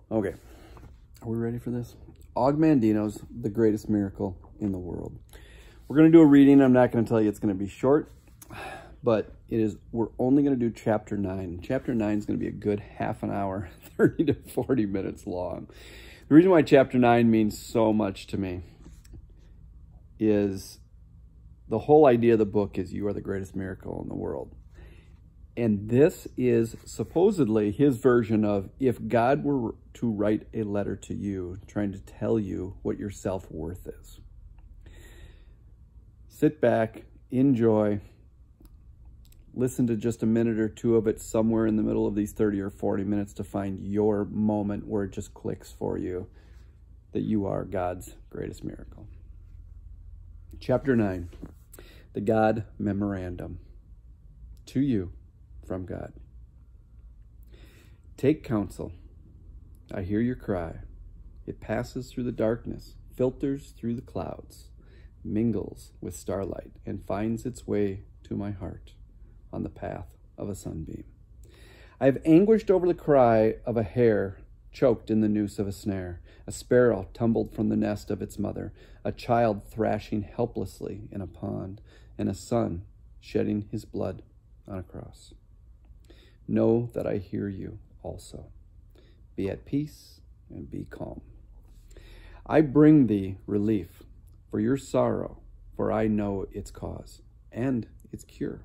Okay, are we ready for this? Mandino's The Greatest Miracle in the World. We're going to do a reading. I'm not going to tell you it's going to be short, but we're only going to do chapter 9. Chapter 9 is going to be a good half an hour, 30 to 40 minutes long. The reason why chapter 9 means so much to me is the whole idea of the book is you are the greatest miracle in the world. And this is supposedly his version of if God were to write a letter to you, trying to tell you what your self-worth is. Sit back, enjoy, listen to just a minute or two of it somewhere in the middle of these 30 or 40 minutes to find your moment where it just clicks for you that you are God's greatest miracle. Chapter 9, the God Memorandum. To you. From God. Take counsel. I hear your cry. It passes through the darkness, filters through the clouds, mingles with starlight, and finds its way to my heart on the path of a sunbeam. I have anguished over the cry of a hare choked in the noose of a snare, a sparrow tumbled from the nest of its mother, a child thrashing helplessly in a pond, and a son shedding his blood on a cross. Know that I hear you also. Be at peace and be calm. I bring thee relief for your sorrow, for I know its cause and its cure.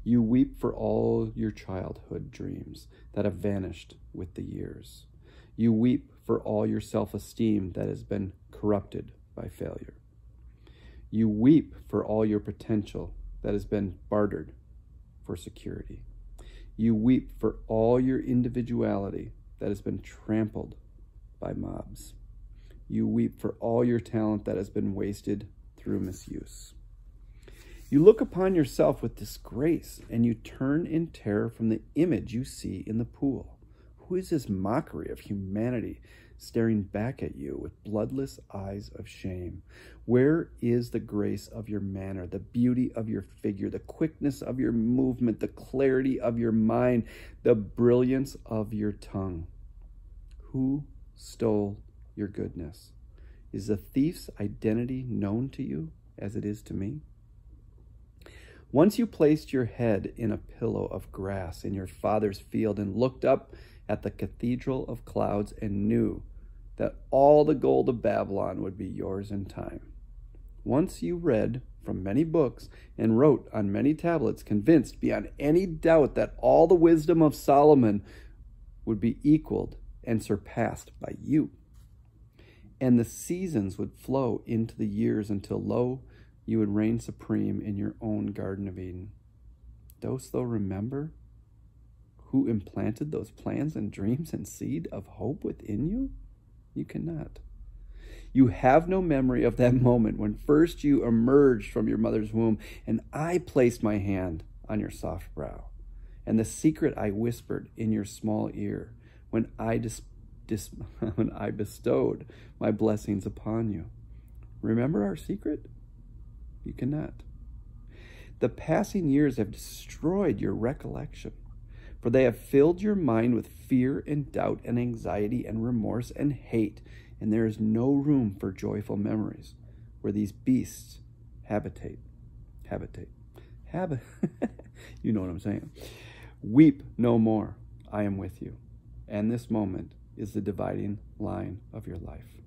You weep for all your childhood dreams that have vanished with the years. You weep for all your self-esteem that has been corrupted by failure. You weep for all your potential that has been bartered for security. You weep for all your individuality that has been trampled by mobs. You weep for all your talent that has been wasted through misuse. You look upon yourself with disgrace, and you turn in terror from the image you see in the pool. Who is this mockery of humanity staring back at you with bloodless eyes of shame? Where is the grace of your manner, the beauty of your figure, the quickness of your movement, the clarity of your mind, the brilliance of your tongue? Who stole your goodness? Is the thief's identity known to you as it is to me? Once you placed your head in a pillow of grass in your father's field and looked up at the cathedral of clouds and knew that all the gold of Babylon would be yours in time. Once you read from many books and wrote on many tablets, convinced beyond any doubt that all the wisdom of Solomon would be equaled and surpassed by you. And the seasons would flow into the years until, lo, you would reign supreme in your own Garden of Eden. Dost thou remember who implanted those plans and dreams and seed of hope within you? You cannot. You have no memory of that moment when first you emerged from your mother's womb, and I placed my hand on your soft brow, and the secret I whispered in your small ear when I bestowed my blessings upon you. Remember our secret? You cannot. The passing years have destroyed your recollection, for they have filled your mind with fear and doubt and anxiety and remorse and hate, and there is no room for joyful memories where these beasts habitate. You know what I'm saying. Weep no more, I am with you. And this moment is the dividing line of your life.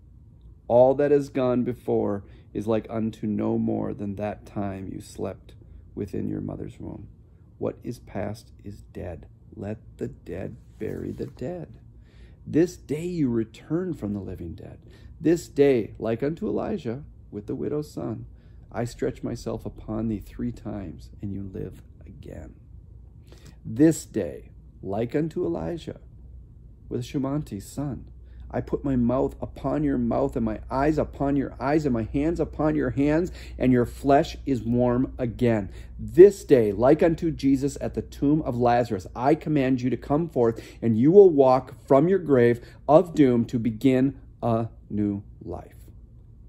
All that has gone before is like unto no more than that time you slept within your mother's womb. What is past is dead. Let the dead bury the dead. This day you return from the living dead. This day, like unto Elijah with the widow's son, I stretch myself upon thee 3 times, and you live again. This day, like unto Elijah with Shemanti's son, I put my mouth upon your mouth, and my eyes upon your eyes, and my hands upon your hands, and your flesh is warm again. This day, like unto Jesus at the tomb of Lazarus, I command you to come forth, and you will walk from your grave of doom to begin a new life.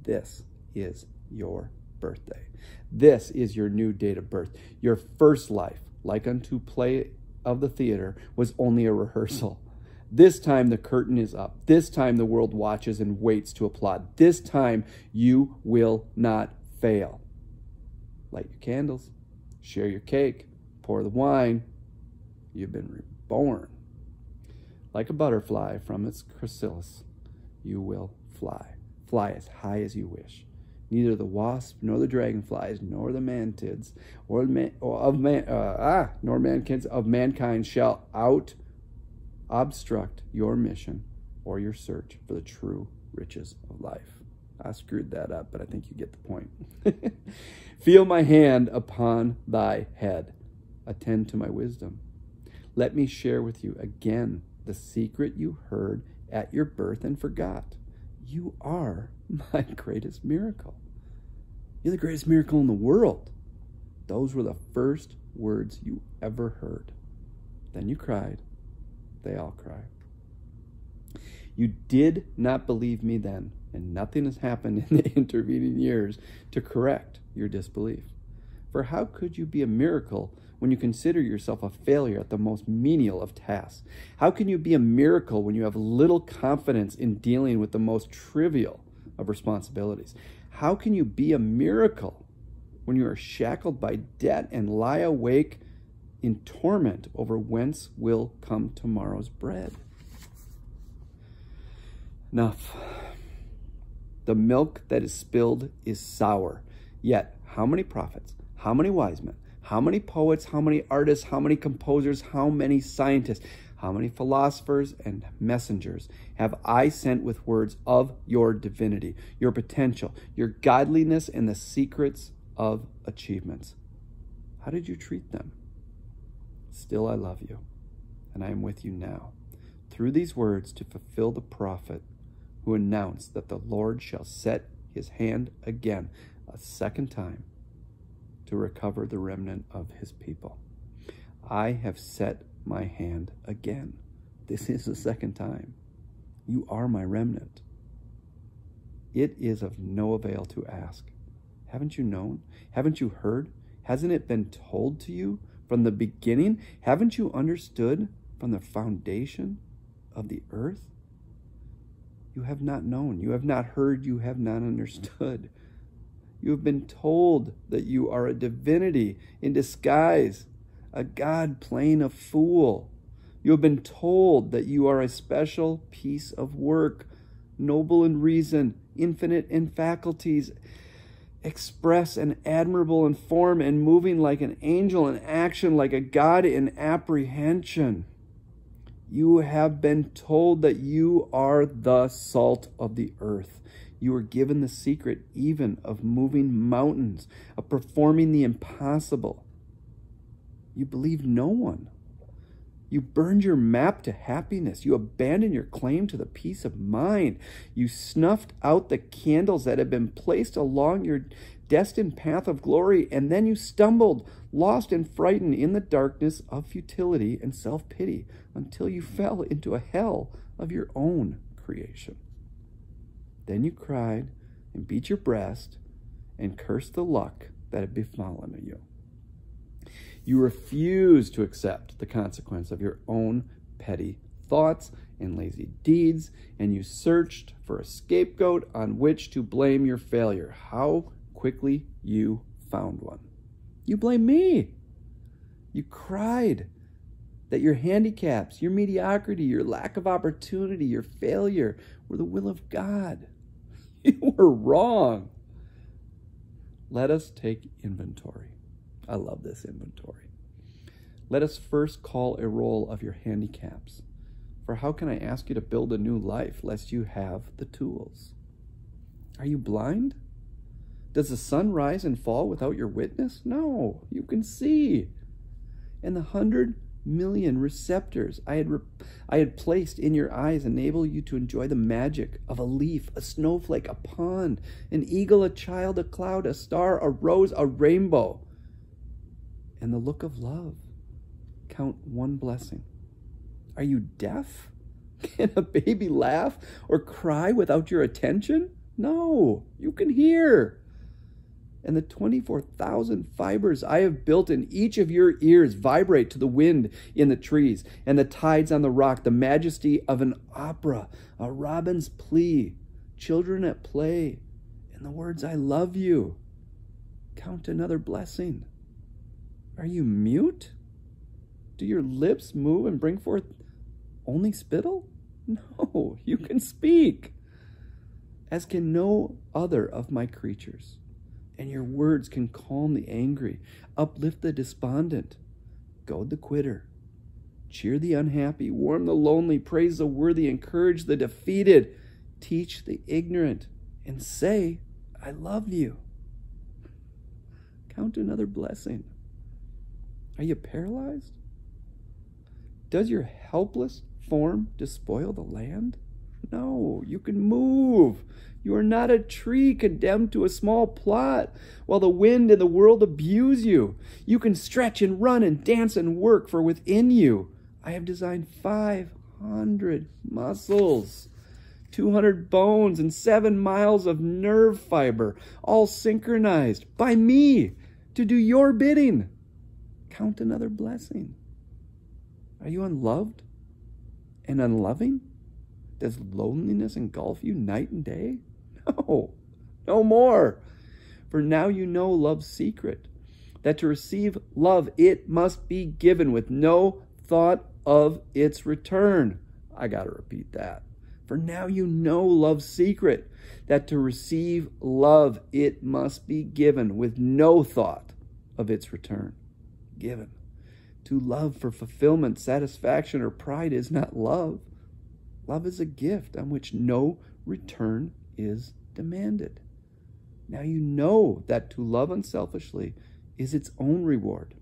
This is your birthday. This is your new date of birth. Your first life, like unto play of the theater, was only a rehearsal. This time the curtain is up. This time the world watches and waits to applaud. This time you will not fail. Light your candles, share your cake, pour the wine. You've been reborn. Like a butterfly from its chrysalis, you will fly. Fly as high as you wish. Neither the wasp, nor the dragonflies, nor the mantids, nor mankids of mankind shall obstruct your mission or your search for the true riches of life. I screwed that up, but I think you get the point. Feel my hand upon thy head. Attend to my wisdom. Let me share with you again the secret you heard at your birth and forgot. You are my greatest miracle. You're the greatest miracle in the world. Those were the first words you ever heard. Then you cried. They all cry. You did not believe me then, and nothing has happened in the intervening years to correct your disbelief. For how could you be a miracle when you consider yourself a failure at the most menial of tasks? How can you be a miracle when you have little confidence in dealing with the most trivial of responsibilities? How can you be a miracle when you are shackled by debt and lie awake in torment over whence will come tomorrow's bread? Enough. The milk that is spilled is sour. Yet, how many prophets, how many wise men, how many poets, how many artists, how many composers, how many scientists, how many philosophers and messengers have I sent with words of your divinity, your potential, your godliness, and the secrets of achievements? How did you treat them? Still I love you, and I am with you now, through these words to fulfill the prophet who announced that the Lord shall set his hand again a second time to recover the remnant of his people. I have set my hand again. This is the second time. You are my remnant. It is of no avail to ask. Haven't you known? Haven't you heard? Hasn't it been told to you from the beginning? Haven't you understood from the foundation of the earth? You have not known. You have not heard. You have not understood. You have been told that you are a divinity in disguise, a God playing a fool. You have been told that you are a special piece of work, noble in reason, infinite in faculties, express and admirable in form, and moving like an angel in action, like a God in apprehension. You have been told that you are the salt of the earth. You were given the secret even of moving mountains, of performing the impossible. You believed no one. You burned your map to happiness. You abandoned your claim to the peace of mind. You snuffed out the candles that had been placed along your destined path of glory, and then you stumbled, lost and frightened in the darkness of futility and self-pity, until you fell into a hell of your own creation. Then you cried and beat your breast and cursed the luck that had befallen you. You refused to accept the consequence of your own petty thoughts and lazy deeds, and you searched for a scapegoat on which to blame your failure. How quickly you found one. You blame me. You cried that your handicaps, your mediocrity, your lack of opportunity, your failure were the will of God. You were wrong. Let us take inventory. I love this inventory. Let us first call a roll of your handicaps. For how can I ask you to build a new life lest you have the tools? Are you blind? Does the sun rise and fall without your witness? No, you can see. And the 100 million receptors I had placed in your eyes enable you to enjoy the magic of a leaf, a snowflake, a pond, an eagle, a child, a cloud, a star, a rose, a rainbow, and the look of love. Count one blessing. Are you deaf? Can a baby laugh or cry without your attention? No, you can hear. And the 24,000 fibers I have built in each of your ears vibrate to the wind in the trees and the tides on the rock, the majesty of an opera, a robin's plea, children at play, and the words, I love you. Count another blessing. Are you mute? Do your lips move and bring forth only spittle? No, you can speak, as can no other of my creatures. And your words can calm the angry, uplift the despondent, goad the quitter, cheer the unhappy, warm the lonely, praise the worthy, encourage the defeated, teach the ignorant, and say, I love you. Count another blessing. Are you paralyzed? Does your helpless form despoil the land? No, you can move. You are not a tree condemned to a small plot while the wind and the world abuse you. You can stretch and run and dance and work, for within you I have designed 500 muscles, 200 bones, and 7 miles of nerve fiber, all synchronized by me to do your bidding. Count another blessing. Are you unloved and unloving? Does loneliness engulf you night and day? No, no more. For now you know love's secret, that to receive love it must be given with no thought of its return. I got to repeat that. For now you know love's secret, that to receive love it must be given with no thought of its return. Given. To love for fulfillment, satisfaction, or pride is not love. Love is a gift on which no return is demanded. Now you know that to love unselfishly is its own reward.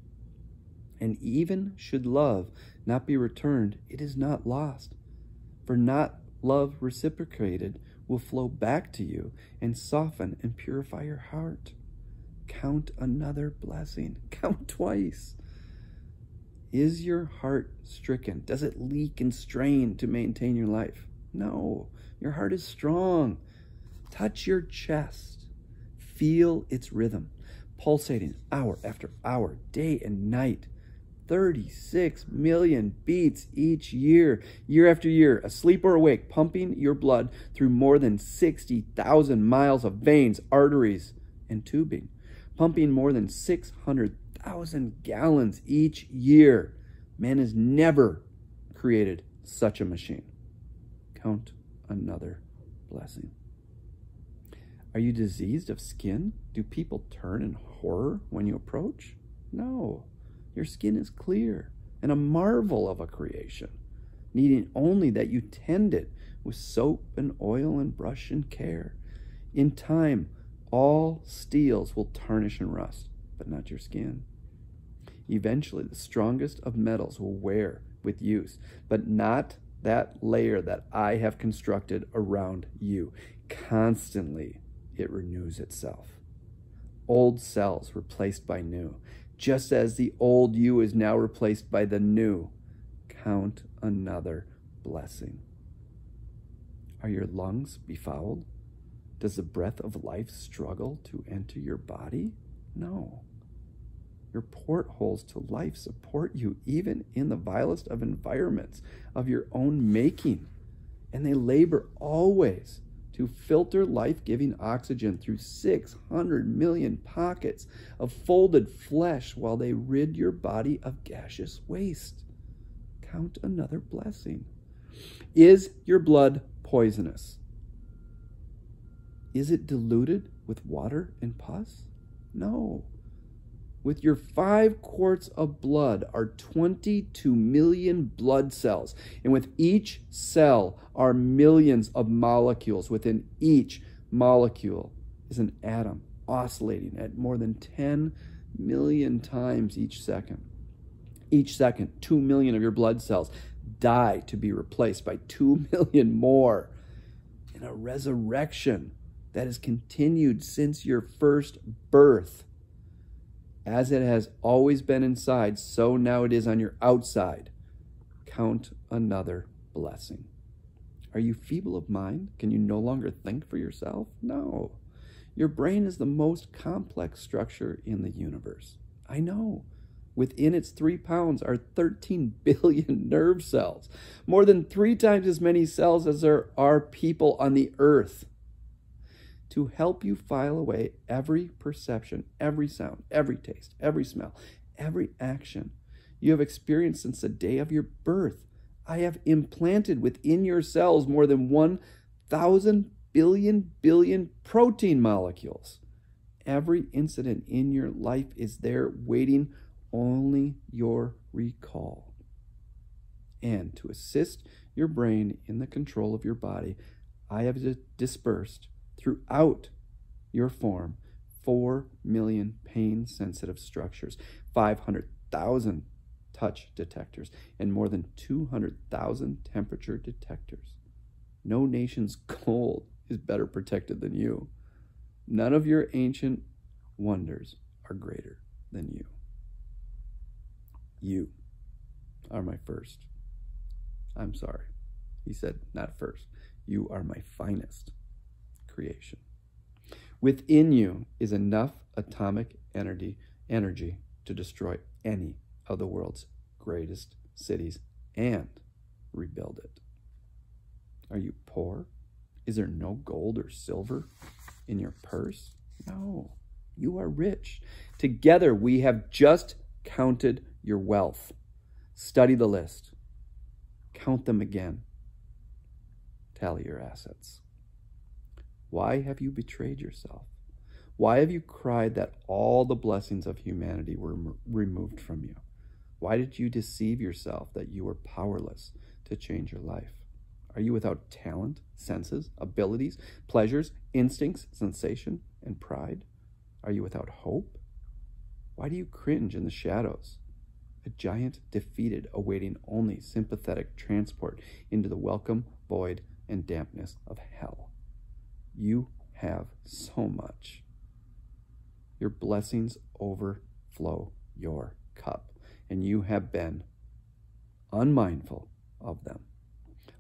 And even should love not be returned, it is not lost. For not love reciprocated will flow back to you and soften and purify your heart. Count another blessing. Count twice. Is your heart stricken? Does it leak and strain to maintain your life? No, your heart is strong. Touch your chest. Feel its rhythm, pulsating hour after hour, day and night. 36 million beats each year, year after year, asleep or awake, pumping your blood through more than 60,000 miles of veins, arteries, and tubing, pumping more than 600,000 gallons each year. Man has never created such a machine. Count another blessing. Are you diseased of skin? Do people turn in horror when you approach? No. Your skin is clear and a marvel of a creation, needing only that you tend it with soap and oil and brush and care. In time, all steels will tarnish and rust, but not your skin. Eventually, the strongest of metals will wear with use, but not that layer that I have constructed around you. Constantly, it renews itself. Old cells replaced by new, just as the old you is now replaced by the new. Count another blessing. Are your lungs befouled? Does the breath of life struggle to enter your body? No. Your portholes to life support you even in the vilest of environments of your own making, and they labor always to filter life-giving oxygen through 600 million pockets of folded flesh while they rid your body of gaseous waste. Count another blessing. Is your blood poisonous? Is it diluted with water and pus? No. With your 5 quarts of blood are 22 million blood cells, and with each cell are millions of molecules. Within each molecule is an atom oscillating at more than 10 million times each second. Each second, 2 million of your blood cells die to be replaced by 2 million more in a resurrection that has continued since your first birth. As it has always been inside, so now it is on your outside. Count another blessing. Are you feeble of mind? Can you no longer think for yourself? No. Your brain is the most complex structure in the universe. I know. Within its 3 pounds are 13 billion nerve cells, more than 3 times as many cells as there are people on the earth. To help you file away every perception, every sound, every taste, every smell, every action you have experienced since the day of your birth, I have implanted within your cells more than 1,000 billion protein molecules. Every incident in your life is there waiting only your recall. And to assist your brain in the control of your body, I have dispersed throughout your form 4 million pain-sensitive structures, 500,000 touch detectors, and more than 200,000 temperature detectors. No nation's gold is better protected than you. None of your ancient wonders are greater than you. You are my first. I'm sorry. He said, not first. You are my finest creation. Within you is enough atomic energy to destroy any of the world's greatest cities and rebuild it. Are you poor? Is there no gold or silver in your purse? No, you are rich. Together we have just counted your wealth. Study the list. Count them again. Tally your assets. Why have you betrayed yourself? Why have you cried that all the blessings of humanity were removed from you? Why did you deceive yourself that you were powerless to change your life? Are you without talent, senses, abilities, pleasures, instincts, sensation, and pride? Are you without hope? Why do you cringe in the shadows? A giant defeated, awaiting only sympathetic transport into the welcome void and dampness of hell. You have so much. Your blessings overflow your cup, and you have been unmindful of them.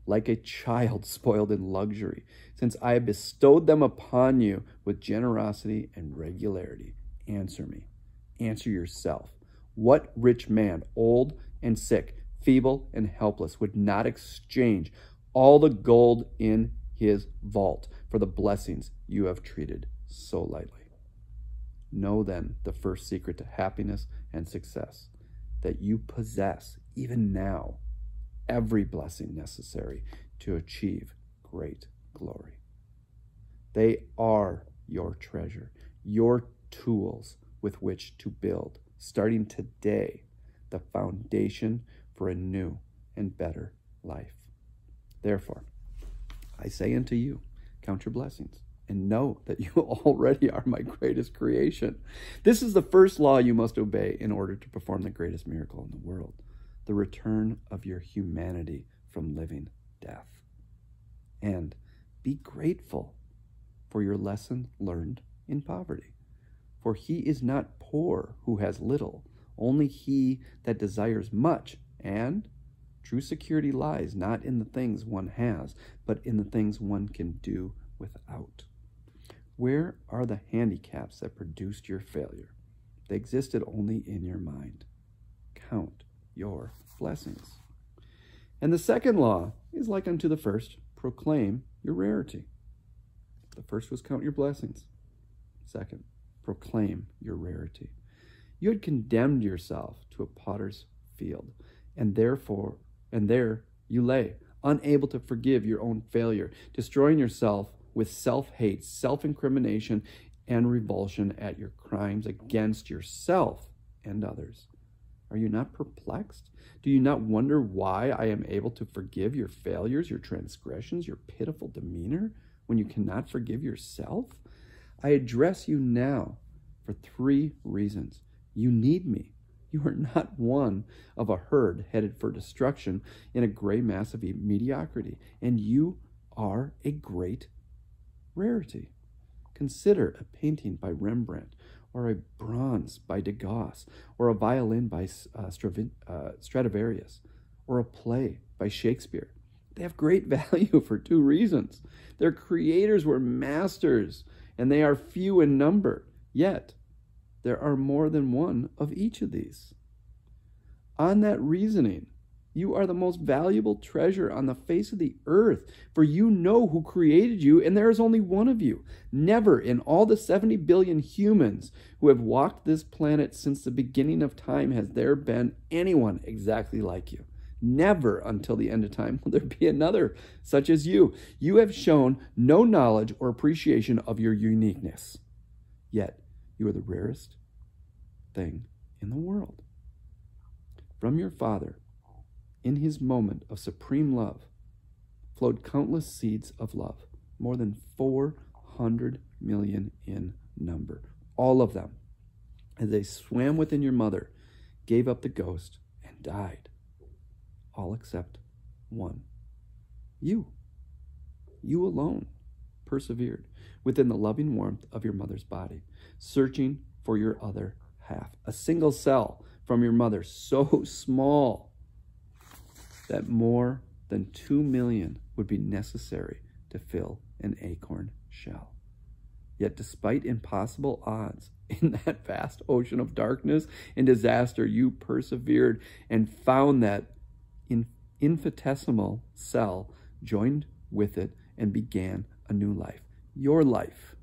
Like a child spoiled in luxury, since I have bestowed them upon you with generosity and regularity. Answer me. Answer yourself. What rich man, old and sick, feeble and helpless, would not exchange all the gold in his vault for the blessings you have treated so lightly? Know then the first secret to happiness and success, that you possess, even now, every blessing necessary to achieve great glory. They are your treasure, your tools with which to build, starting today, the foundation for a new and better life. Therefore, I say unto you, count your blessings, and know that you already are my greatest creation. This is the first law you must obey in order to perform the greatest miracle in the world, the return of your humanity from living death. And be grateful for your lesson learned in poverty. For he is not poor who has little, only he that desires much. And true security lies not in the things one has, but in the things one can do without. Where are the handicaps that produced your failure? They existed only in your mind. Count your blessings. And the second law is like unto the first, proclaim your rarity. The first was count your blessings. Second, proclaim your rarity. You had condemned yourself to a potter's field, and there you lay, unable to forgive your own failure, destroying yourself with self-hate, self-incrimination, and revulsion at your crimes against yourself and others. Are you not perplexed? Do you not wonder why I am able to forgive your failures, your transgressions, your pitiful demeanor, when you cannot forgive yourself? I address you now for 3 reasons. You need me. You are not one of a herd headed for destruction in a gray mass of mediocrity, and you are a great rarity. Consider a painting by Rembrandt, or a bronze by Degas, or a violin by Stradivarius, or a play by Shakespeare. They have great value for 2 reasons. Their creators were masters and they are few in number, yet there are more than one of each of these. On that reasoning, you are the most valuable treasure on the face of the earth, for you know who created you, and there is only one of you. Never in all the 70 billion humans who have walked this planet since the beginning of time has there been anyone exactly like you. Never until the end of time will there be another such as you. You have shown no knowledge or appreciation of your uniqueness, yet you are the rarest thing in the world. From your Father, in his moment of supreme love, flowed countless seeds of love, more than 400 million in number. All of them, as they swam within your mother, gave up the ghost and died. All except one. You alone persevered within the loving warmth of your mother's body, searching for your other half. A single cell from your mother, so small that more than 2 million would be necessary to fill an acorn shell. Yet despite impossible odds in that vast ocean of darkness and disaster, you persevered and found that infinitesimal cell, joined with it, and began a new life. Your life.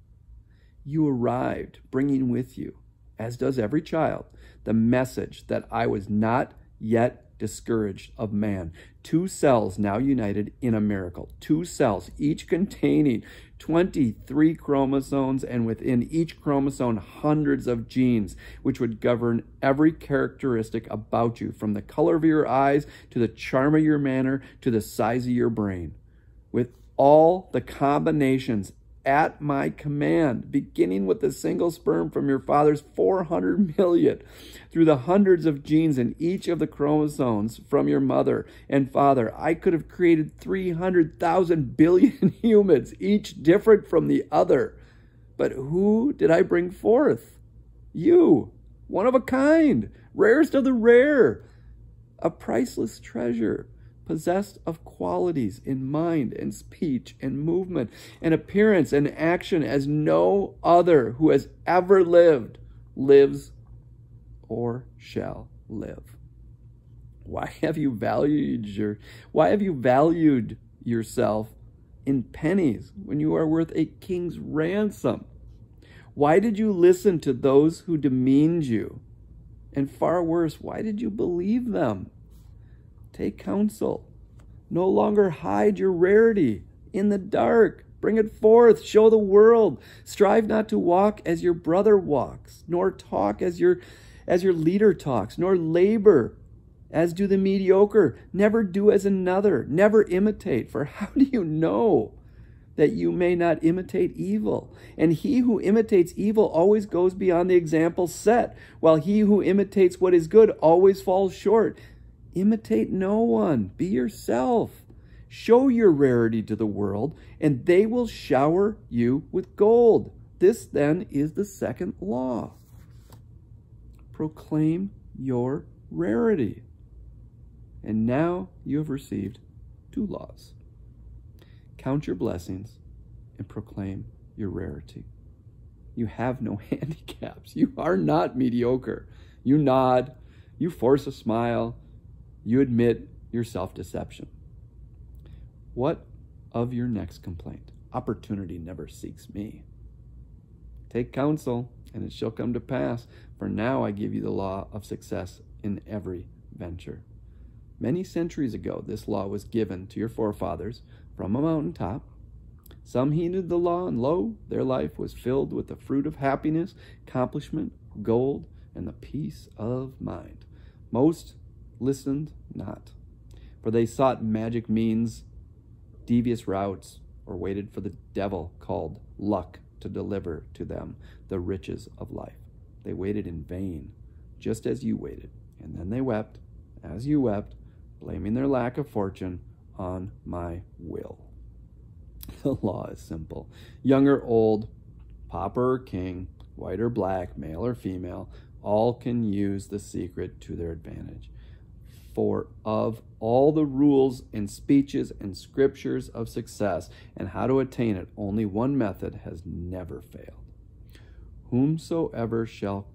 You arrived bringing with you, as does every child, the message that I was not yet discouraged of man. 2 cells now united in a miracle. 2 cells, each containing 23 chromosomes, and within each chromosome hundreds of genes, which would govern every characteristic about you, from the color of your eyes to the charm of your manner to the size of your brain. With all the combinations at my command, beginning with the single sperm from your father's 400 million, through the hundreds of genes in each of the chromosomes from your mother and father, I could have created 300,000 billion humans, each different from the other. But who did I bring forth? You, one of a kind, rarest of the rare, a priceless treasure, possessed of qualities in mind and speech and movement and appearance and action as no other who has ever lived, lives, or shall live. Why have you valued yourself in pennies when you are worth a king's ransom? Why did you listen to those who demeaned you? And far worse, why did you believe them? Take counsel. No longer hide your rarity in the dark. Bring it forth. Show the world. Strive not to walk as your brother walks, nor talk as your leader talks, nor labor as do the mediocre. Never do as another. Never imitate. For how do you know that you may not imitate evil? And he who imitates evil always goes beyond the example set, while he who imitates what is good always falls short. Imitate no one. Be yourself. Show your rarity to the world, and they will shower you with gold. This, then, is the second law. Proclaim your rarity. And now you have received 2 laws. Count your blessings and proclaim your rarity. You have no handicaps. You are not mediocre. You nod. You force a smile. You admit your self-deception. What of your next complaint? Opportunity never seeks me. Take counsel, and it shall come to pass. For now I give you the law of success in every venture. Many centuries ago, this law was given to your forefathers from a mountaintop. Some heeded the law, and lo, their life was filled with the fruit of happiness, accomplishment, gold, and the peace of mind. Most listened not, for they sought magic means, devious routes, or waited for the devil called luck to deliver to them the riches of life. They waited in vain, just as you waited, and then they wept, as you wept, blaming their lack of fortune on my will. The law is simple. Young or old, pauper or king, white or black, male or female, all can use the secret to their advantage. For of all the rules and speeches and scriptures of success and how to attain it, only one method has never failed. Whomsoever shall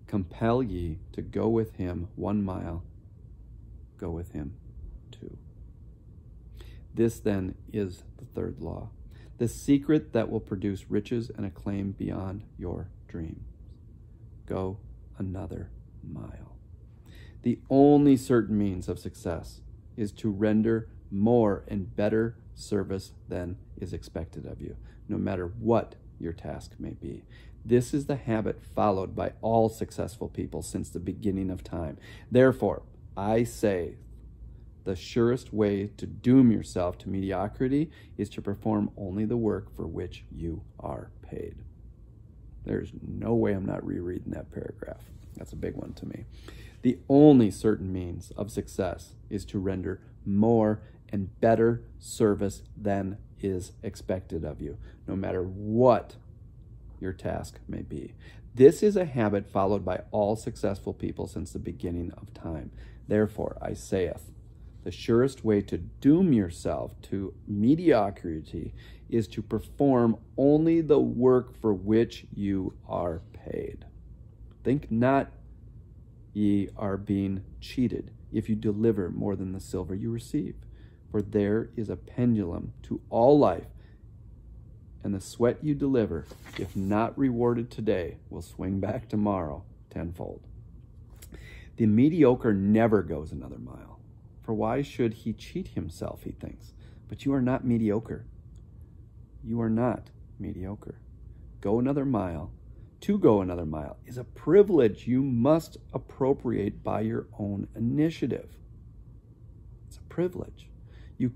compel ye to go with him 1 mile, go with him 2. This then is the third law, the secret that will produce riches and acclaim beyond your dreams. Go another mile. The only certain means of success is to render more and better service than is expected of you, no matter what your task may be. This is the habit followed by all successful people since the beginning of time. Therefore, I say, the surest way to doom yourself to mediocrity is to perform only the work for which you are paid. There's no way I'm not rereading that paragraph. That's a big one to me. The only certain means of success is to render more and better service than is expected of you, no matter what your task may be. This is a habit followed by all successful people since the beginning of time. Therefore, I saith, the surest way to doom yourself to mediocrity is to perform only the work for which you are paid. Think not ye are being cheated if you deliver more than the silver you receive. For there is a pendulum to all life, and the sweat you deliver, if not rewarded today, will swing back tomorrow tenfold. The mediocre never goes another mile. For why should he cheat himself, he thinks. But you are not mediocre. You are not mediocre. Go another mile. To go another mile is a privilege you must appropriate by your own initiative. It's a privilege. You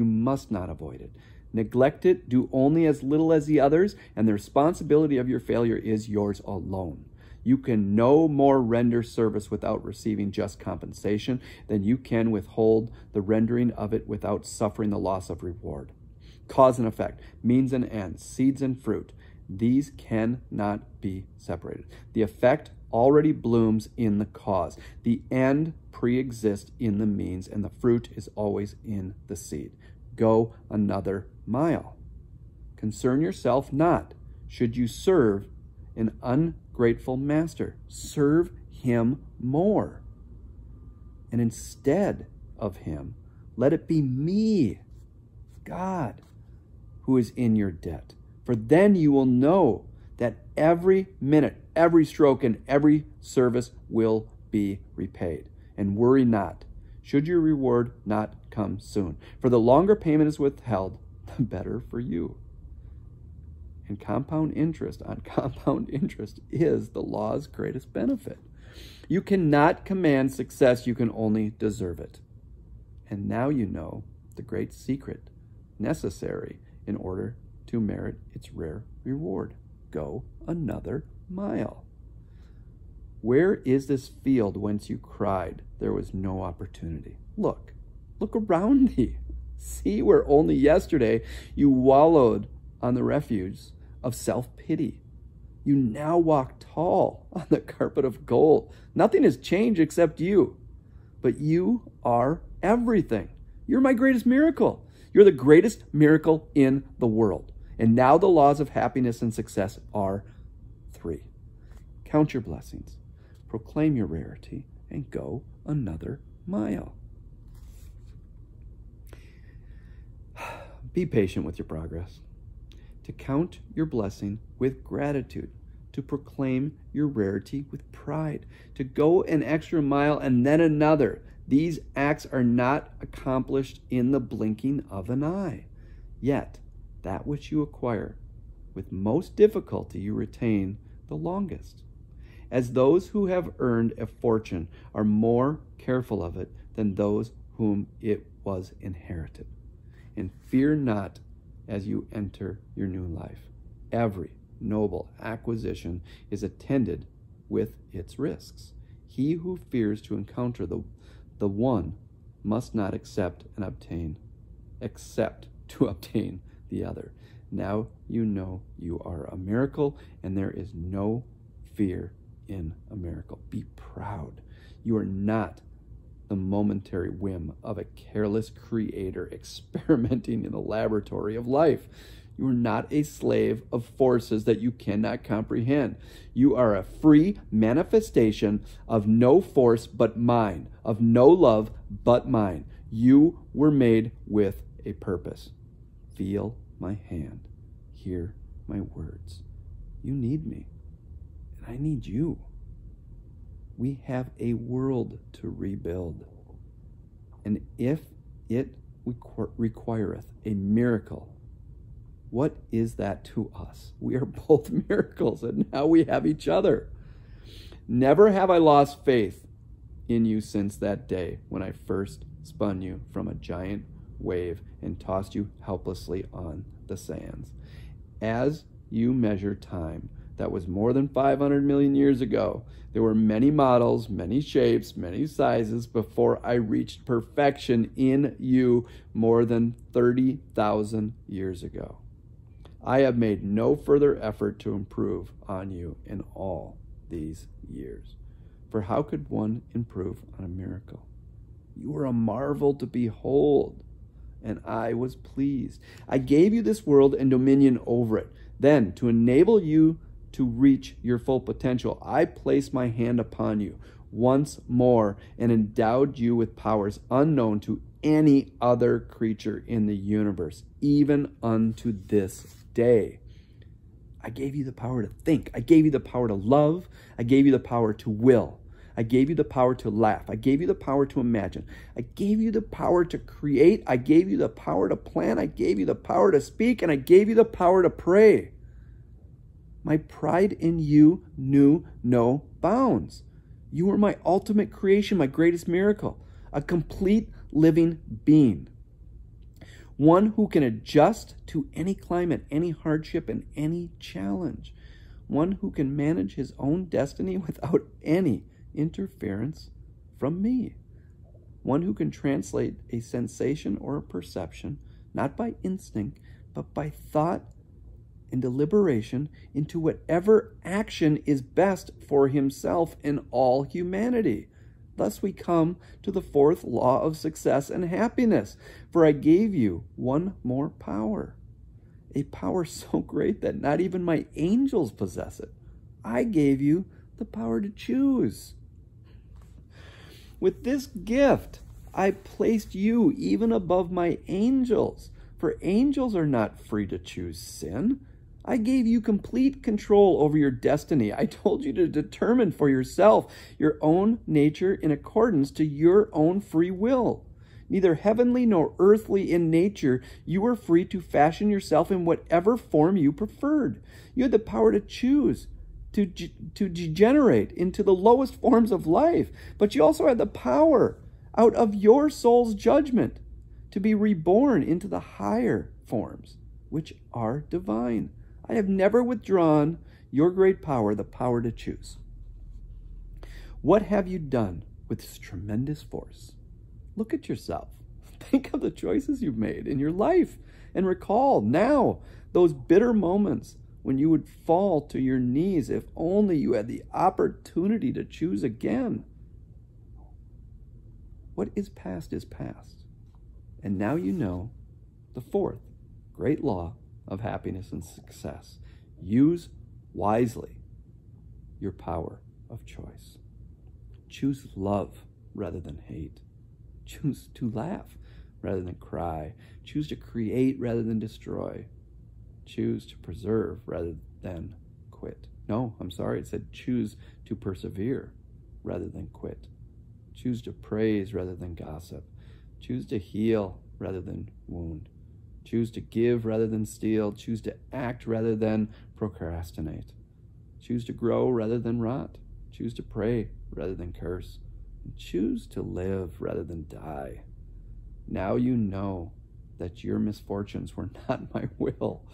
must not avoid it. Neglect it, do only as little as the others, and the responsibility of your failure is yours alone. You can no more render service without receiving just compensation than you can withhold the rendering of it without suffering the loss of reward. Cause and effect, means and ends, seeds and fruit, these cannot be separated. The effect already blooms in the cause. The end pre-exists in the means, and the fruit is always in the seed. Go another mile. Concern yourself not. Should you serve an ungrateful master, serve him more. And instead of him, let it be me, God, who is in your debt. For then you will know that every minute, every stroke, and every service will be repaid. And worry not, should your reward not come soon. For the longer payment is withheld, the better for you. And compound interest on compound interest is the law's greatest benefit. You cannot command success, you can only deserve it. And now you know the great secret necessary in order to merit its rare reward. Go another mile. Where is this field whence you cried there was no opportunity? Look around thee. See where only yesterday you wallowed on the refuse of self-pity. You now walk tall on the carpet of gold. Nothing has changed except you. But you are everything. You're my greatest miracle. You're the greatest miracle in the world. And now the laws of happiness and success are 3. Count your blessings, proclaim your rarity, and go another mile. Be patient with your progress. To count your blessing with gratitude, to proclaim your rarity with pride, to go an extra mile and then another. These acts are not accomplished in the blinking of an eye. Yet, that which you acquire with most difficulty you retain the longest. As those who have earned a fortune are more careful of it than those whom it was inherited. And fear not as you enter your new life. Every noble acquisition is attended with its risks. He who fears to encounter the one must not accept to obtain the other. Now you know you are a miracle, and there is no fear in a miracle. Be proud. You are not the momentary whim of a careless creator experimenting in the laboratory of life. You are not a slave of forces that you cannot comprehend. You are a free manifestation of no force but mine, of no love but mine. You were made with a purpose. Feel my hand. Hear my words. You need me, and I need you. We have a world to rebuild, and if it requireth a miracle, what is that to us? We are both miracles, and now we have each other. Never have I lost faith in you since that day when I first spun you from a giant wave and tossed you helplessly on the sands. As you measure time, that was more than 500 million years ago. There were many models, many shapes, many sizes before I reached perfection in you more than 30,000 years ago. I have made no further effort to improve on you in all these years. For how could one improve on a miracle? You were a marvel to behold, and I was pleased. I gave you this world and dominion over it. Then, to enable you to reach your full potential, I placed my hand upon you once more and endowed you with powers unknown to any other creature in the universe, even unto this day. I gave you the power to think. I gave you the power to love. I gave you the power to will. I gave you the power to laugh. I gave you the power to imagine. I gave you the power to create. I gave you the power to plan. I gave you the power to speak, and I gave you the power to pray. My pride in you knew no bounds. You were my ultimate creation, my greatest miracle, a complete living being. One who can adjust to any climate, any hardship, and any challenge. One who can manage his own destiny without any interference from me. One who can translate a sensation or a perception, not by instinct, but by thought and deliberation, into whatever action is best for himself and all humanity. Thus we come to the fourth law of success and happiness. For I gave you one more power, a power so great that not even my angels possess it. I gave you the power to choose. With this gift, I placed you even above my angels, for angels are not free to choose sin. I gave you complete control over your destiny. I told you to determine for yourself your own nature in accordance to your own free will. Neither heavenly nor earthly in nature, you were free to fashion yourself in whatever form you preferred. You had the power to choose, to degenerate into the lowest forms of life, but you also had the power, out of your soul's judgment, to be reborn into the higher forms, which are divine. I have never withdrawn your great power, the power to choose. What have you done with this tremendous force? Look at yourself. Think of the choices you've made in your life and recall now those bitter moments when you would fall to your knees if only you had the opportunity to choose again. What is past, and now you know the fourth great law of happiness and success. Use wisely your power of choice. Choose love rather than hate. Choose to laugh rather than cry. Choose to create rather than destroy. Choose to preserve rather than quit. No, I'm sorry, it said choose to persevere rather than quit. Choose to praise rather than gossip. Choose to heal rather than wound. Choose to give rather than steal. Choose to act rather than procrastinate. Choose to grow rather than rot. Choose to pray rather than curse. And choose to live rather than die. Now you know that your misfortunes were not my will,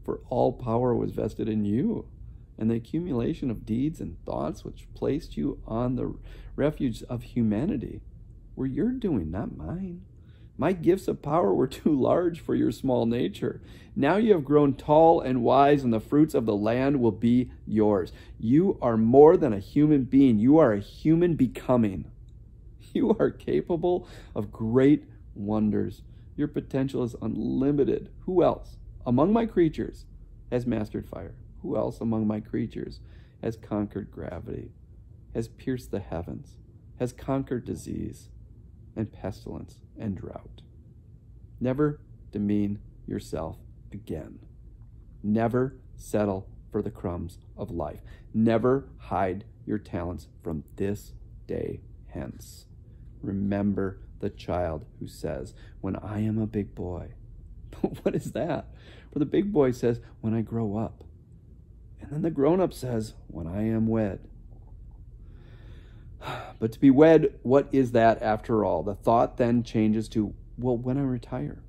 for all power was vested in you, and the accumulation of deeds and thoughts which placed you on the refuge of humanity were your doing, not mine. My gifts of power were too large for your small nature. Now you have grown tall and wise, and the fruits of the land will be yours. You are more than a human being. You are a human becoming. You are capable of great wonders. Your potential is unlimited. Who else among my creatures has mastered fire? Who else among my creatures has conquered gravity, has pierced the heavens, has conquered disease and pestilence and drought? Never demean yourself again. Never settle for the crumbs of life. Never hide your talents from this day hence. Remember the child who says, when I am a big boy. What is that? For the big boy says, when I grow up. And then the grown-up says, when I am wed. But to be wed, what is that after all? The thought then changes to, well, when I retire.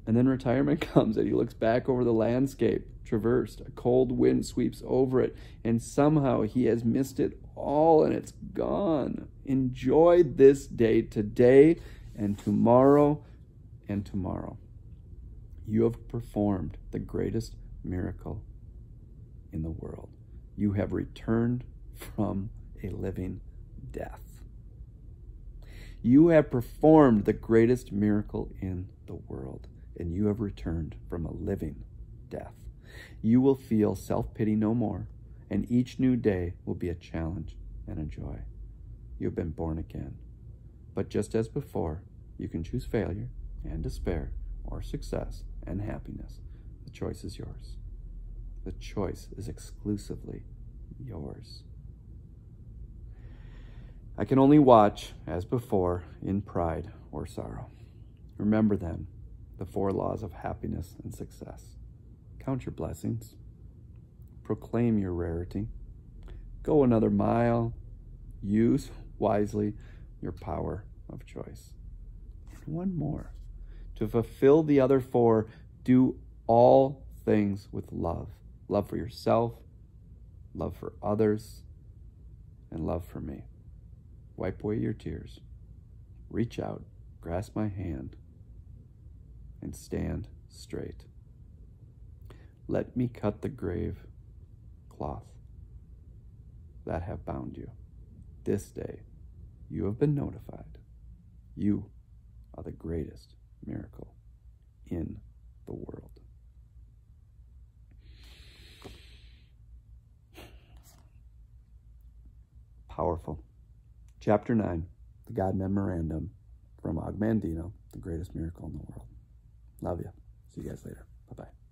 And then retirement comes and he looks back over the landscape traversed. A cold wind sweeps over it, and somehow he has missed it all and it's gone. Enjoy this day today and tomorrow and tomorrow. You have performed the greatest miracle in the world. You have returned from a living death. You have performed the greatest miracle in the world, and you have returned from a living death. You will feel self-pity no more, and each new day will be a challenge and a joy. You have been born again. But just as before, you can choose failure and despair, or success and happiness. The choice is yours. The choice is exclusively yours. I can only watch, as before, in pride or sorrow. Remember then the 4 laws of happiness and success. Count your blessings. Proclaim your rarity. Go another mile. Use wisely your power of choice. And one more. To fulfill the other 4, do all things with love. Love for yourself, love for others, and love for me. Wipe away your tears. Reach out, grasp my hand, and stand straight. Let me cut the grave cloth that have bound you. This day you have been notified. You are the greatest miracle in the world. Powerful. Chapter 9, the God Memorandum from Mandino, the greatest miracle in the world. Love you. See you guys later. Bye-bye.